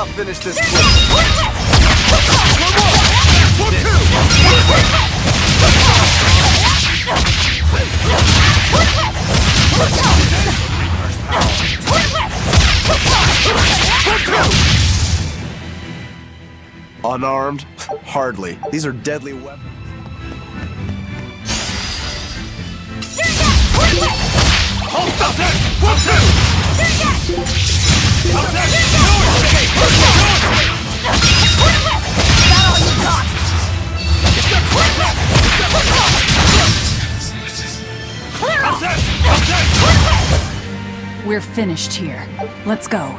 I'll finish this quick. Unarmed? Hardly. These are deadly weapons. We're finished here. Let's go.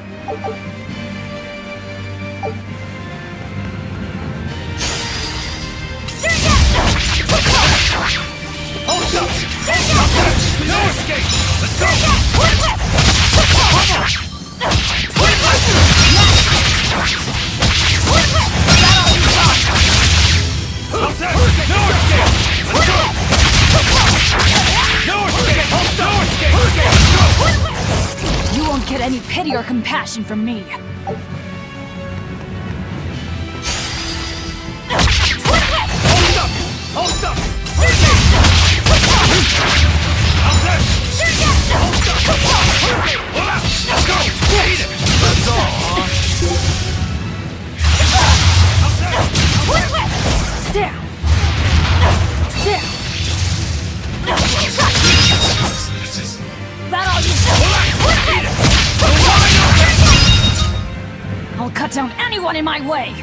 No escape! Let's go! You won't get any pity or compassion from me. Hold up! Let's go! Eat it! That's all, huh? Down! Down! That all you... I'll cut down anyone in my way!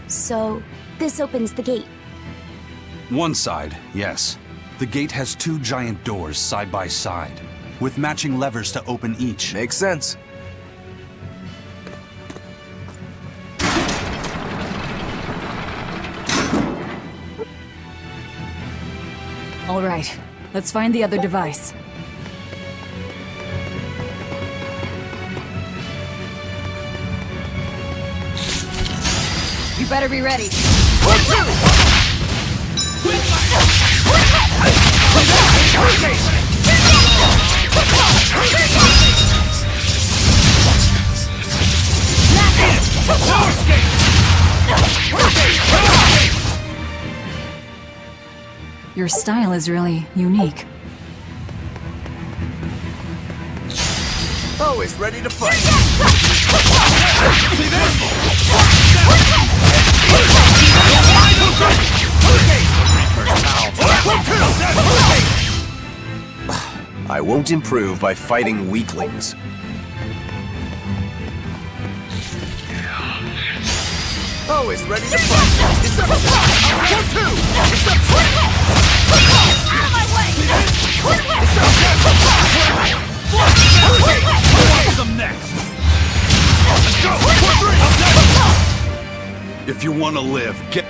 So, this opens the gate. One side, yes. The gate has two giant doors side by side, with matching levers to open each. Makes sense. All right, let's find the other device. You better be ready. Your style is really unique. Always ready to fight. I won't improve by fighting weaklings. Always ready to fight. It's up. It's up. Out of my way! Some next. Let's go. If you want to live, get...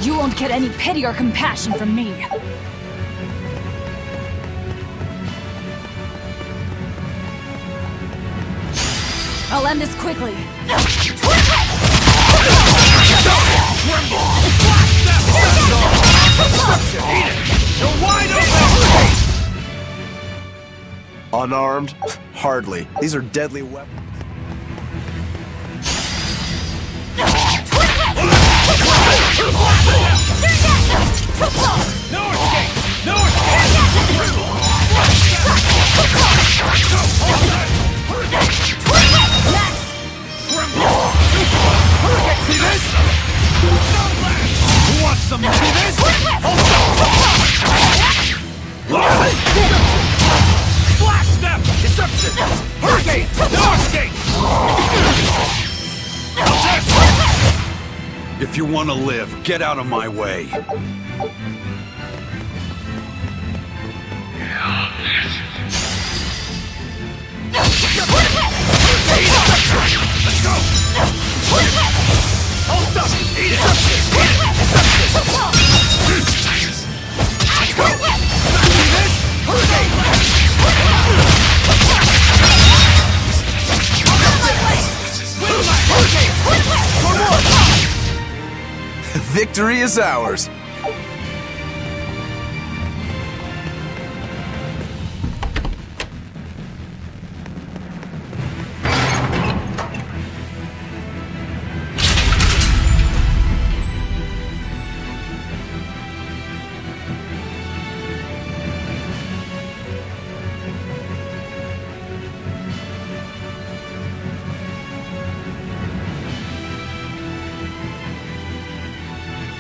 You won't get any pity or compassion from me. I'll end this quickly. Eat it! Unarmed? Hardly. These are deadly weapons. No escape! No See this? Who wants some? See this? Flash step! Deception! Hurricane! No escape! If you want to live, get out of my way. Let's go! Hold up! Eat it! Let's go! See this? Hurricane! Victory is ours.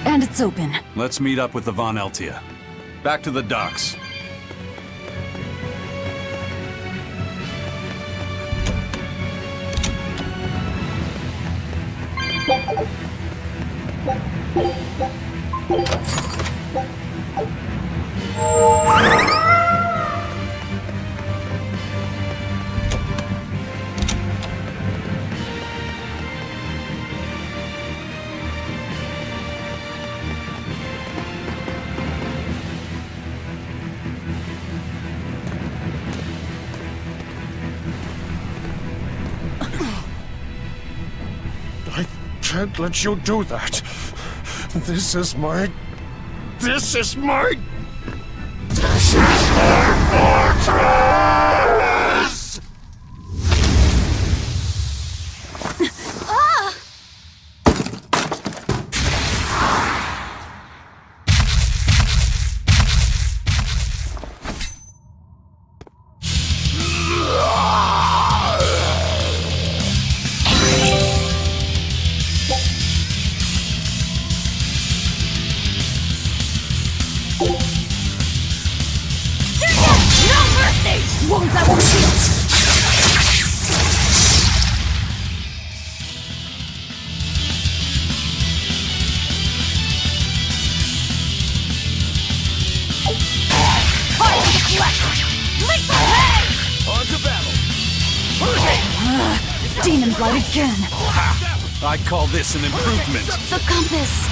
And it's open. Let's meet up with the Von Eltia. Back to the docks. I can't let you do that. This is my fortress! On to battle! Demon blood again. I call this an improvement. The compass.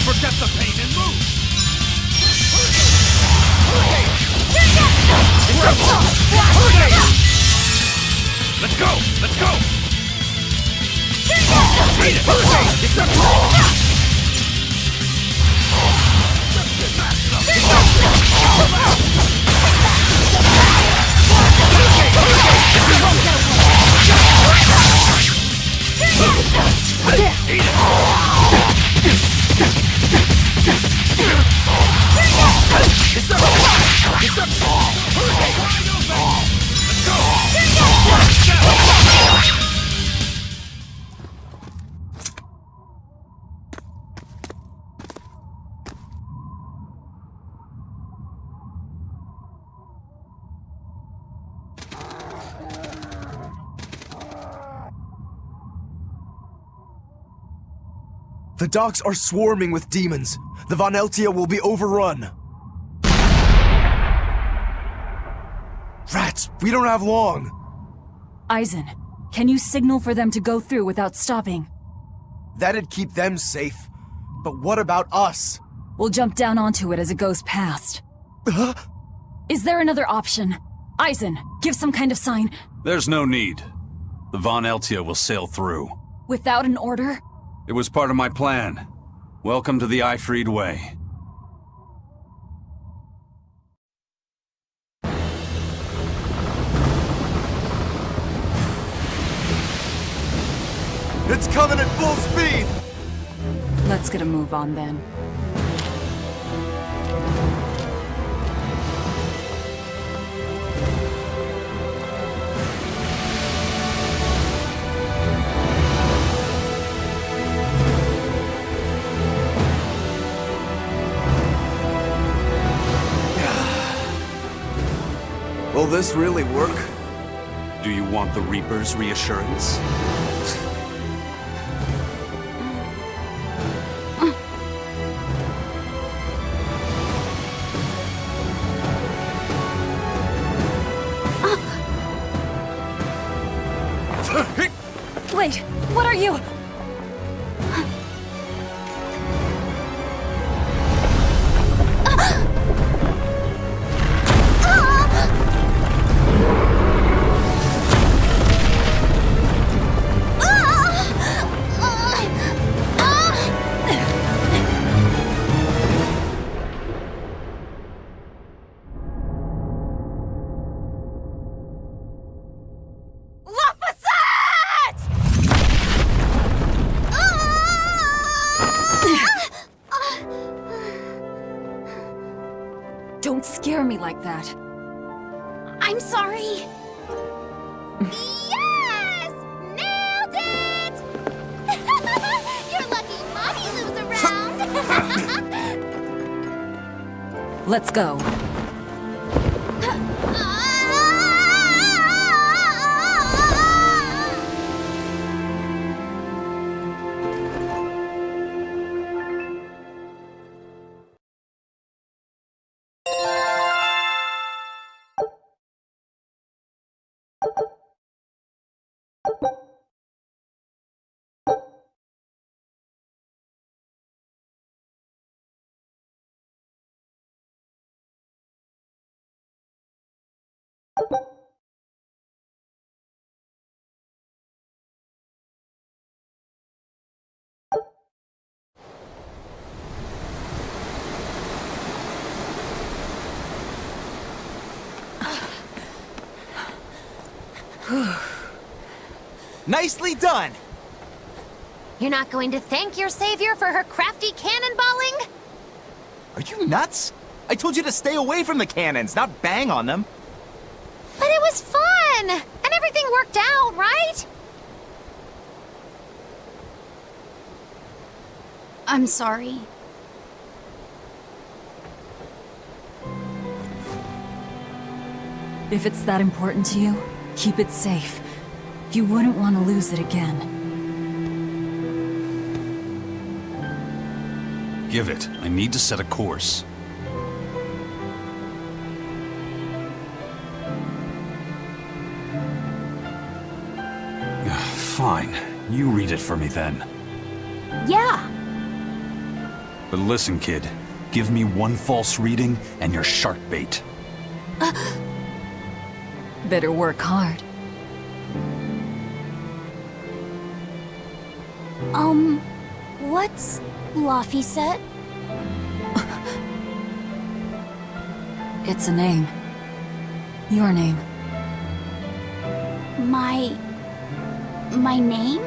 Forget the pain and move! Let's go! Let's go! Beat it! The docks are swarming with demons. The Von Eltia will be overrun. Rats, we don't have long. Eisen, can you signal for them to go through without stopping? That'd keep them safe. But what about us? We'll jump down onto it as it goes past. Is there another option? Eisen, give some kind of sign. There's no need. The Von Eltia will sail through. Without an order? It was part of my plan. Welcome to the Ifried Way. It's coming at full speed! Let's get a move on then. Will this really work? Do you want the Reaper's reassurance? Wait, what are you? Don't scare me like that. I'm sorry. Yes! Nailed it! You're lucky Mommy Lou's around. Let's go. Nicely done! You're not going to thank your savior for her crafty cannonballing? Are you nuts? I told you to stay away from the cannons, not bang on them. But it was fun! And everything worked out, right? I'm sorry. If it's that important to you, keep it safe. You wouldn't want to lose it again. Give it. I need to set a course. Fine. You read it for me then. Yeah. But listen, kid. Give me one false reading and you're shark bait. Better work hard. What's Laphicet? It's a name. Your name. My name?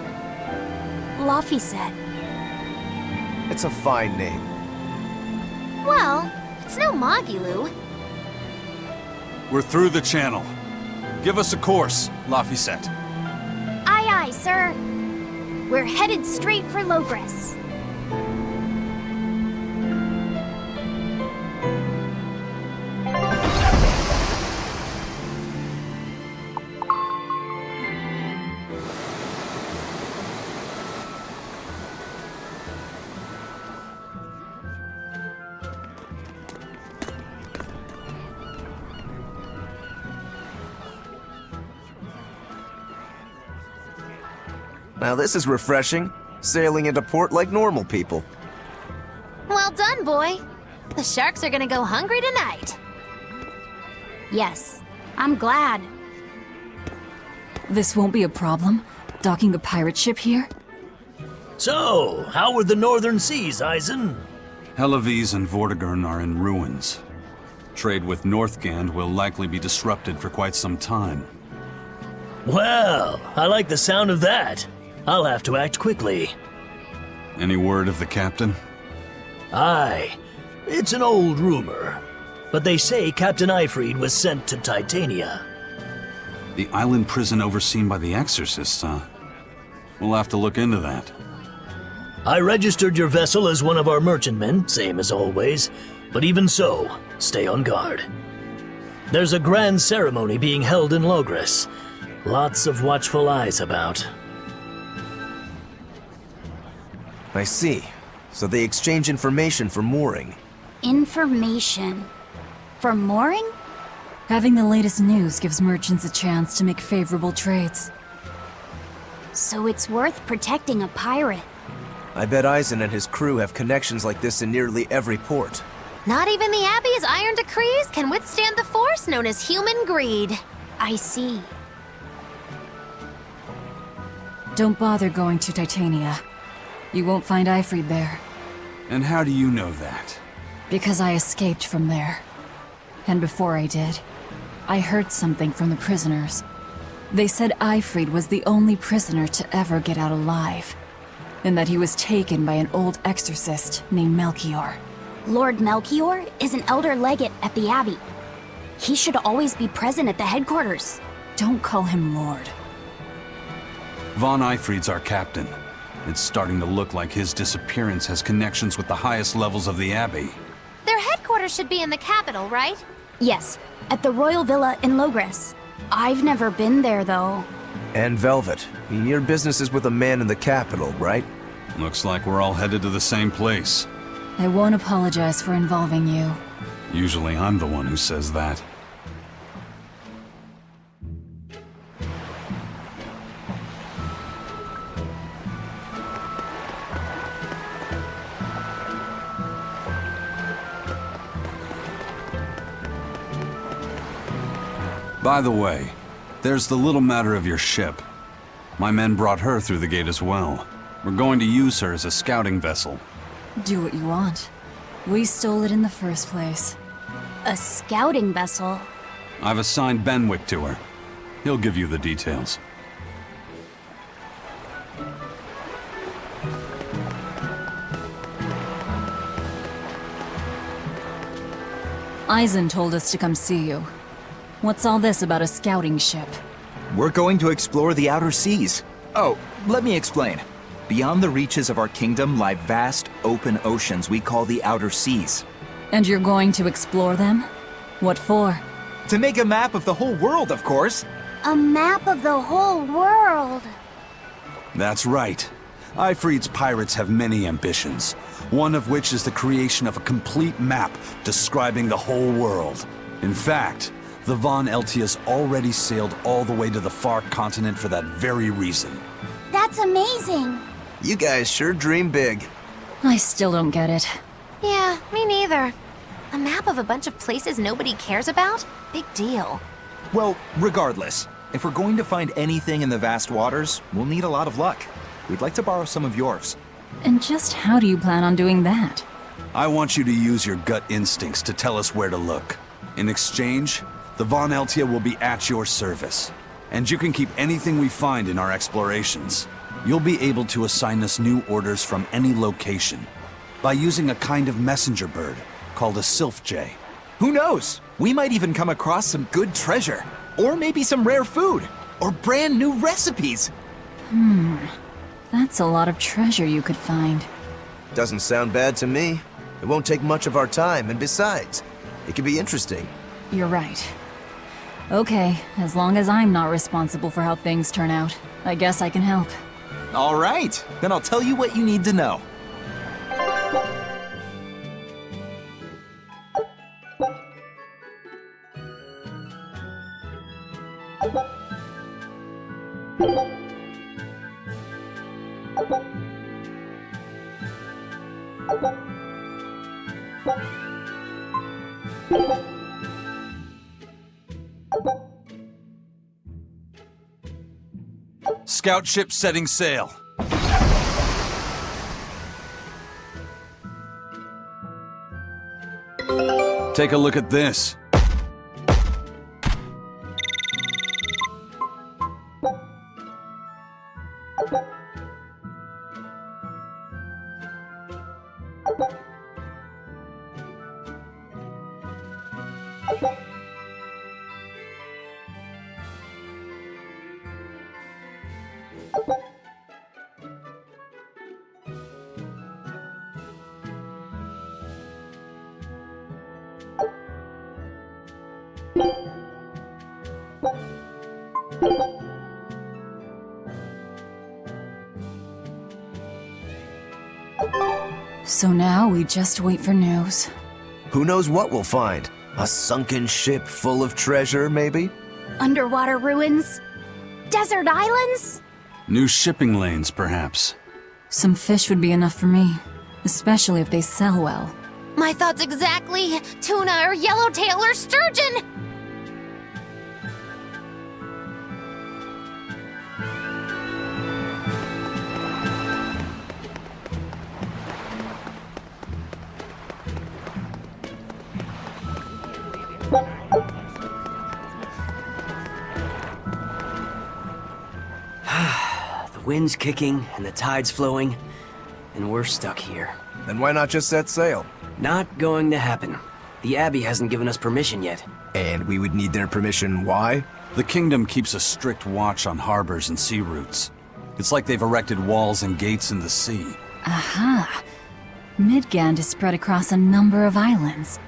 Laphicet. It's a fine name. Well, it's no MacLeod. We're through the channel. Give us a course, Laphicet. Aye, aye, sir. We're headed straight for Logres. Now this is refreshing. Sailing into port like normal people. Well done, boy. The sharks are gonna go hungry tonight. Yes, I'm glad. This won't be a problem? Docking a pirate ship here? So, how were the northern seas, Eisen? Helavis and Vortigern are in ruins. Trade with Northgand will likely be disrupted for quite some time. Well, I like the sound of that. I'll have to act quickly. Any word of the captain? Aye. It's an old rumor. But they say Captain Ifrid was sent to Titania. The island prison overseen by the exorcists, huh? We'll have to look into that. I registered your vessel as one of our merchantmen, same as always. But even so, stay on guard. There's a grand ceremony being held in Logres. Lots of watchful eyes about. I see. So they exchange information for mooring. Information. For mooring? Having the latest news gives merchants a chance to make favorable trades. So it's worth protecting a pirate. I bet Eisen and his crew have connections like this in nearly every port. Not even the Abbey's iron decrees can withstand the force known as human greed. I see. Don't bother going to Titania. You won't find Ifrid there. And how do you know that? Because I escaped from there. And before I did, I heard something from the prisoners. They said Ifrid was the only prisoner to ever get out alive, and that he was taken by an old exorcist named Melchior. Lord Melchior is an elder legate at the Abbey. He should always be present at the headquarters. Don't call him Lord. Von Ifrid's our captain. It's starting to look like his disappearance has connections with the highest levels of the Abbey. Their headquarters should be in the capital, right? Yes, at the Royal Villa in Logres. I've never been there, though. And Velvet, your business is with a man in the capital, right? Looks like we're all headed to the same place. I won't apologize for involving you. Usually I'm the one who says that. By the way, there's the little matter of your ship. My men brought her through the gate as well. We're going to use her as a scouting vessel. Do what you want. We stole it in the first place. A scouting vessel. I've assigned Benwick to her. He'll give you the details. Eisen told us to come see you. What's all this about a scouting ship? We're going to explore the outer seas. Oh, let me explain. Beyond the reaches of our kingdom lie vast, open oceans we call the outer seas. And you're going to explore them? What for? To make a map of the whole world, of course. A map of the whole world. That's right. Ifrid's pirates have many ambitions, one of which is the creation of a complete map describing the whole world. In fact, the Von Eltias already sailed all the way to the far continent for that very reason. That's amazing. You guys sure dream big. I still don't get it. Yeah, me neither. A map of a bunch of places nobody cares about? Big deal. Well, regardless, if we're going to find anything in the vast waters, we'll need a lot of luck. We'd like to borrow some of yours. And just how do you plan on doing that? I want you to use your gut instincts to tell us where to look. In exchange, the Von Eltia will be at your service. And you can keep anything we find in our explorations. You'll be able to assign us new orders from any location by using a kind of messenger bird called a sylph jay. Who knows? We might even come across some good treasure, or maybe some rare food, or brand new recipes. That's a lot of treasure you could find. Doesn't sound bad to me. It won't take much of our time, and besides, it could be interesting. You're right. Okay, as long as I'm not responsible for how things turn out, I guess I can help. All right, then I'll tell you what you need to know. Scout ship setting sail. Take a look at this. So now we just wait for news. Who knows what we'll find? A sunken ship full of treasure, maybe? Underwater ruins? Desert islands? New shipping lanes, perhaps. Some fish would be enough for me, especially if they sell well. My thoughts exactly. Tuna or yellowtail or sturgeon. The wind's kicking and the tide's flowing, and we're stuck here. Then why not just set sail? Not going to happen. The Abbey hasn't given us permission yet. And we would need their permission, why? The kingdom keeps a strict watch on harbors and sea routes. It's like they've erected walls and gates in the sea. Aha! Midgand is spread across a number of islands.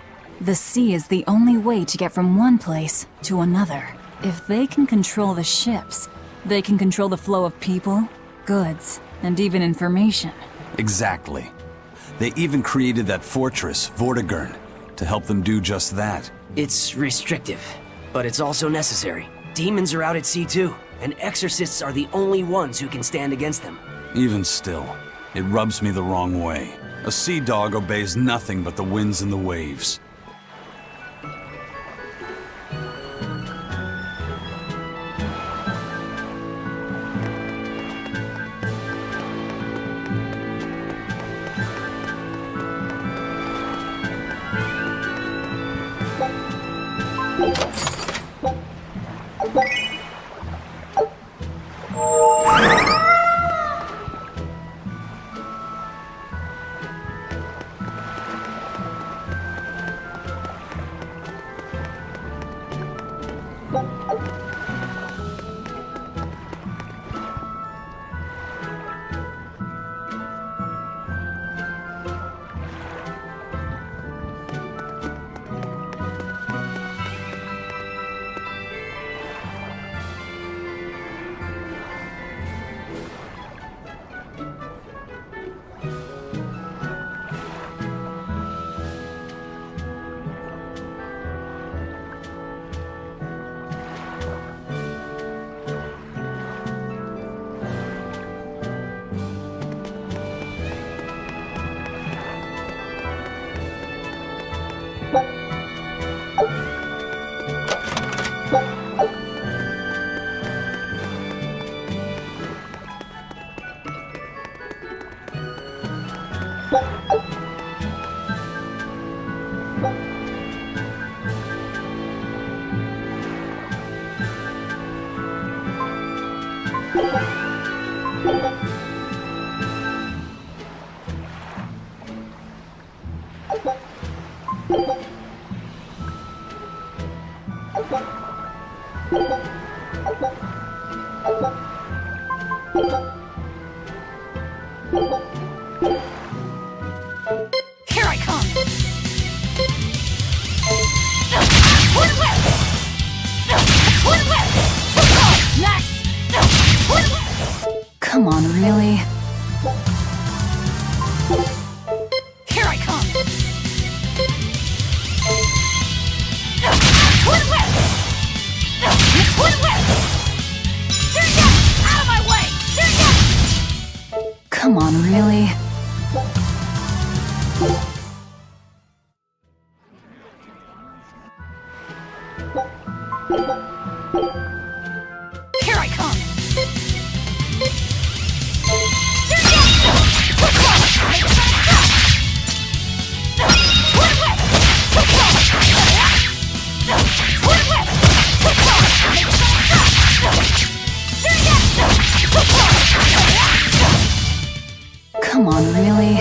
The sea is the only way to get from one place to another. If they can control the ships, they can control the flow of people, goods, and even information. Exactly. They even created that fortress, Vortigern, to help them do just that. It's restrictive, but it's also necessary. Demons are out at sea too, and exorcists are the only ones who can stand against them. Even still, it rubs me the wrong way. A sea dog obeys nothing but the winds and the waves. Here I come! Next! Come on, really? Here I come! Out of my way! Come on, really? Come on, really?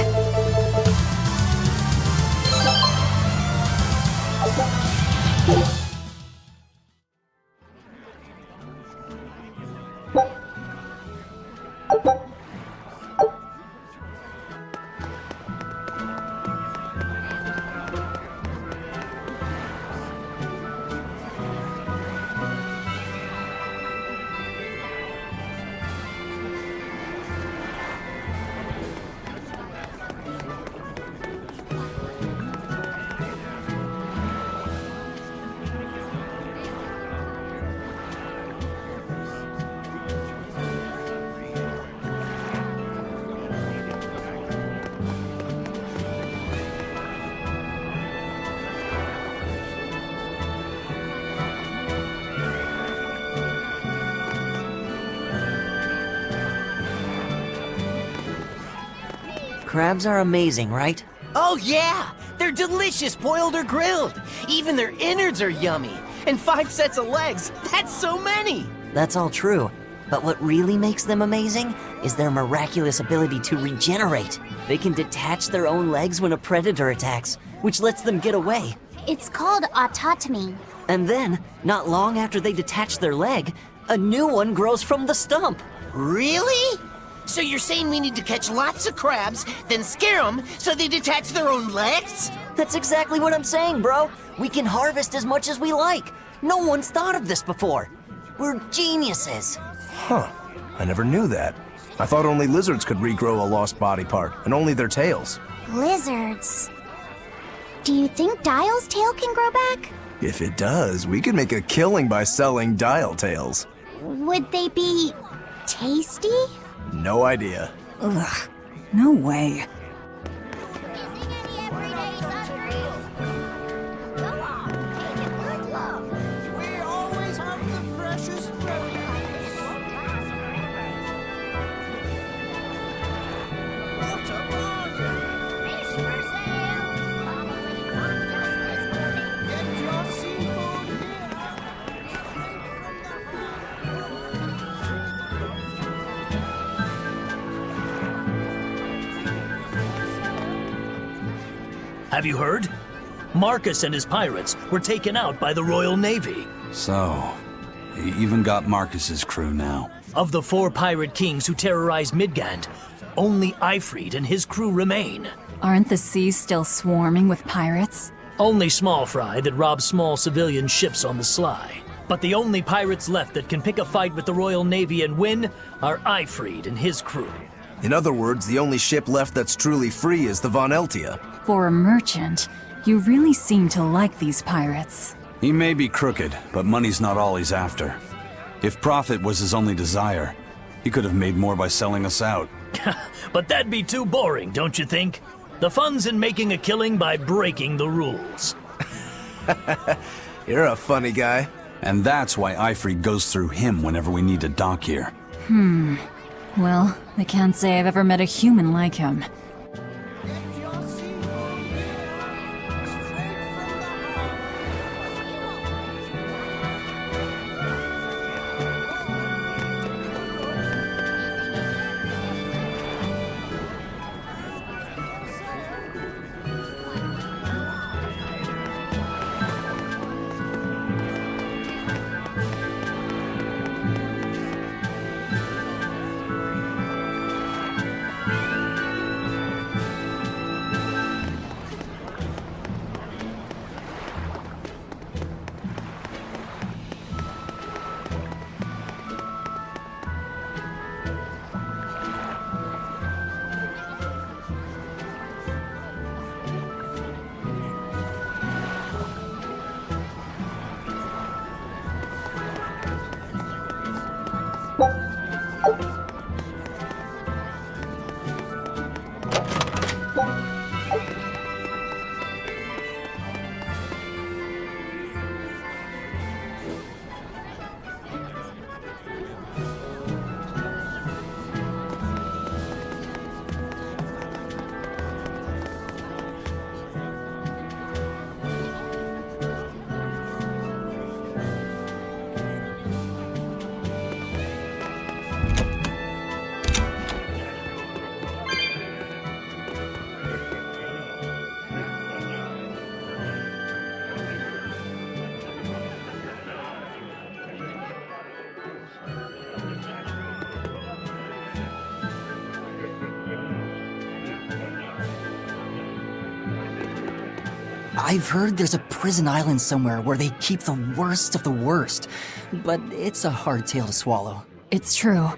Crabs are amazing, right? Oh yeah! They're delicious boiled or grilled! Even their innards are yummy! And 5 sets of legs! That's so many! That's all true. But what really makes them amazing is their miraculous ability to regenerate. They can detach their own legs when a predator attacks, which lets them get away. It's called autotomy. And then, not long after they detach their leg, a new one grows from the stump. Really? So you're saying we need to catch lots of crabs, then scare them so they detach their own legs? That's exactly what I'm saying, bro. We can harvest as much as we like. No one's thought of this before. We're geniuses. Huh. I never knew that. I thought only lizards could regrow a lost body part, and only their tails. Lizards. Do you think Dial's tail can grow back? If it does, we could make a killing by selling dial tails. Would they be tasty? No idea. Ugh. No way. We always have the precious produce. What a bargain! Fish for sale. Probably caught just this morning. Get your seafood here. Have you heard? Marcus and his pirates were taken out by the Royal Navy. So, he even got Marcus's crew now. Of the 4 pirate kings who terrorized Midgand, only Ifrid and his crew remain. Aren't the seas still swarming with pirates? Only small fry that rob small civilian ships on the sly. But the only pirates left that can pick a fight with the Royal Navy and win are Ifrid and his crew. In other words, the only ship left that's truly free is the Von Eltia. For a merchant, you really seem to like these pirates. He may be crooked, but money's not all he's after. If profit was his only desire, he could have made more by selling us out. But that'd be too boring, don't you think? The fun's in making a killing by breaking the rules. You're a funny guy. And that's why Ifrid goes through him whenever we need to dock here. Well, I can't say I've ever met a human like him. I've heard there's a prison island somewhere where they keep the worst of the worst, but it's a hard tale to swallow. It's true.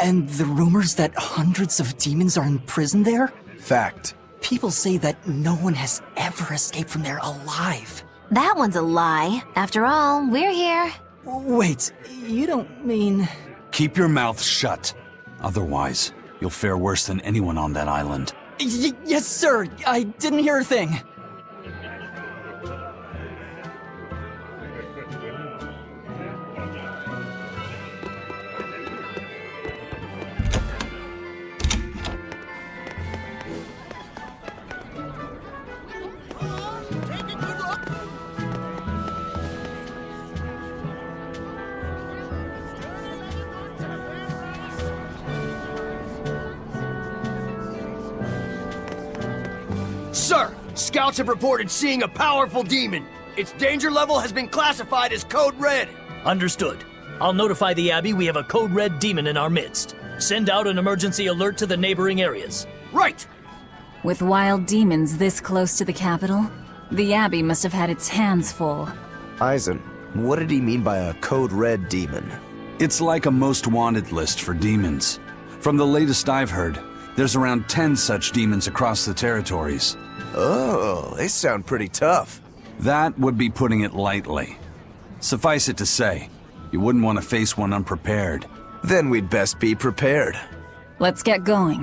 And the rumors that hundreds of demons are in prison there? Fact. People say that no one has ever escaped from there alive. That one's a lie. After all, we're here. Wait, you don't mean... Keep your mouth shut. Otherwise, you'll fare worse than anyone on that island. Yes, sir. I didn't hear a thing. Sir, scouts have reported seeing a powerful demon. Its danger level has been classified as Code Red. Understood. I'll notify the Abbey we have a Code Red demon in our midst. Send out an emergency alert to the neighboring areas. Right! With wild demons this close to the capital, the Abbey must have had its hands full. Eisen, what did he mean by a Code Red demon? It's like a most wanted list for demons. From the latest I've heard, there's around 10 such demons across the territories. Oh, they sound pretty tough. That would be putting it lightly. Suffice it to say, you wouldn't want to face one unprepared. Then we'd best be prepared. Let's get going.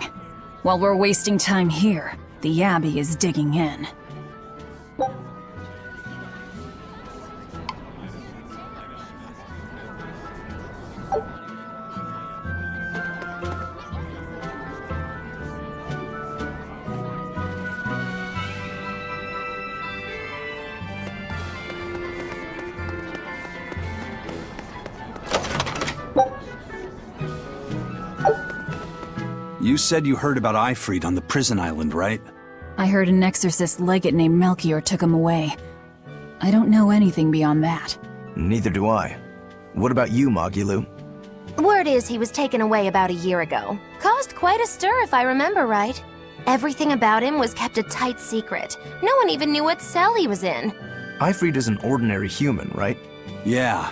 While we're wasting time here, the Abbey is digging in. You said you heard about Ifrit on the prison island, right? I heard an exorcist legate named Melchior took him away. I don't know anything beyond that. Neither do I. What about you, Magilou? Word is he was taken away about a year ago. Caused quite a stir, if I remember right. Everything about him was kept a tight secret. No one even knew what cell he was in. Ifrit is an ordinary human, right? Yeah.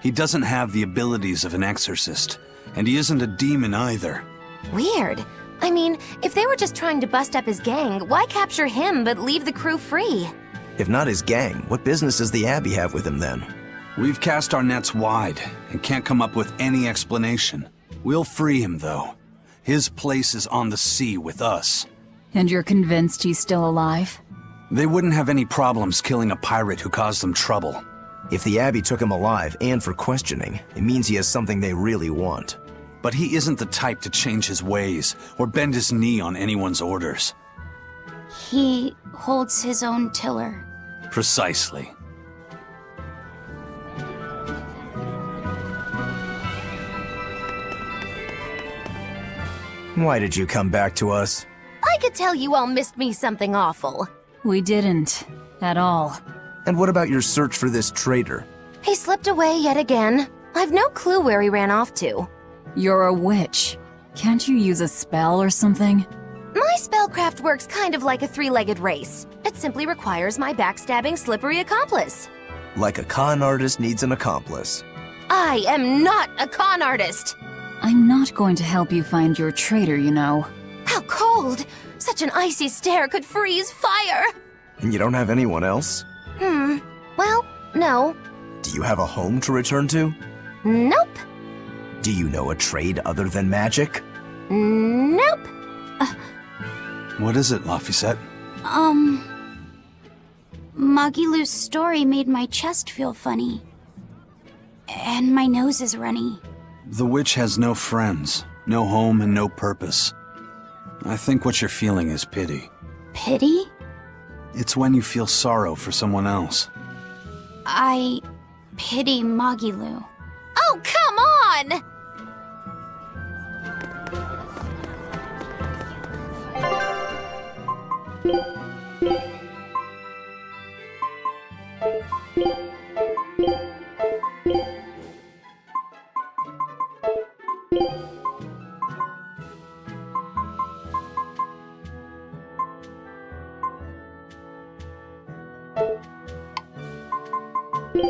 He doesn't have the abilities of an exorcist, and he isn't a demon either. Weird. I mean, if they were just trying to bust up his gang, why capture him but leave the crew free? If not his gang, what business does the Abbey have with him then? We've cast our nets wide and can't come up with any explanation. We'll free him, though. His place is on the sea with us. And you're convinced he's still alive? They wouldn't have any problems killing a pirate who caused them trouble. If the Abbey took him alive and for questioning, it means he has something they really want. But he isn't the type to change his ways or bend his knee on anyone's orders. He holds his own tiller. Precisely. Why did you come back to us? I could tell you all missed me something awful. We didn't. At all. And what about your search for this traitor? He slipped away yet again. I've no clue where he ran off to. You're a witch. Can't you use a spell or something? My spellcraft works kind of like a three-legged race. It simply requires my backstabbing, slippery accomplice. Like a con artist needs an accomplice. I am not a con artist! I'm not going to help you find your traitor, you know. How cold! Such an icy stare could freeze fire! And you don't have anyone else? Well, no. Do you have a home to return to? Nope. Do you know a trade other than magic? Nope. What is it, Laphicet? Magilou's story made my chest feel funny. And my nose is runny. The witch has no friends, no home, and no purpose. I think what you're feeling is pity. Pity? It's when you feel sorrow for someone else. I pity Magilou. Oh, come on! Go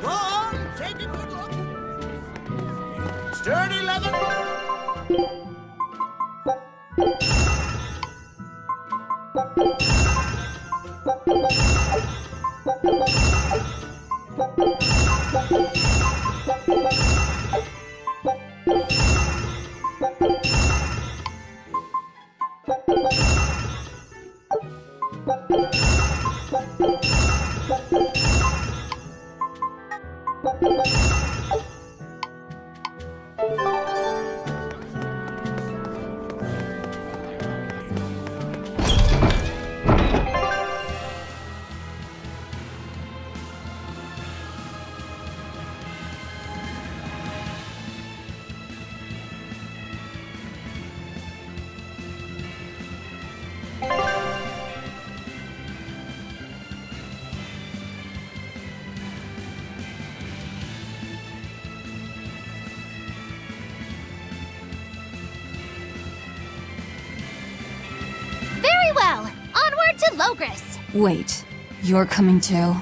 on, take a good look. Sturdy leather. Very well. Onward to Logris. Wait, you're coming too?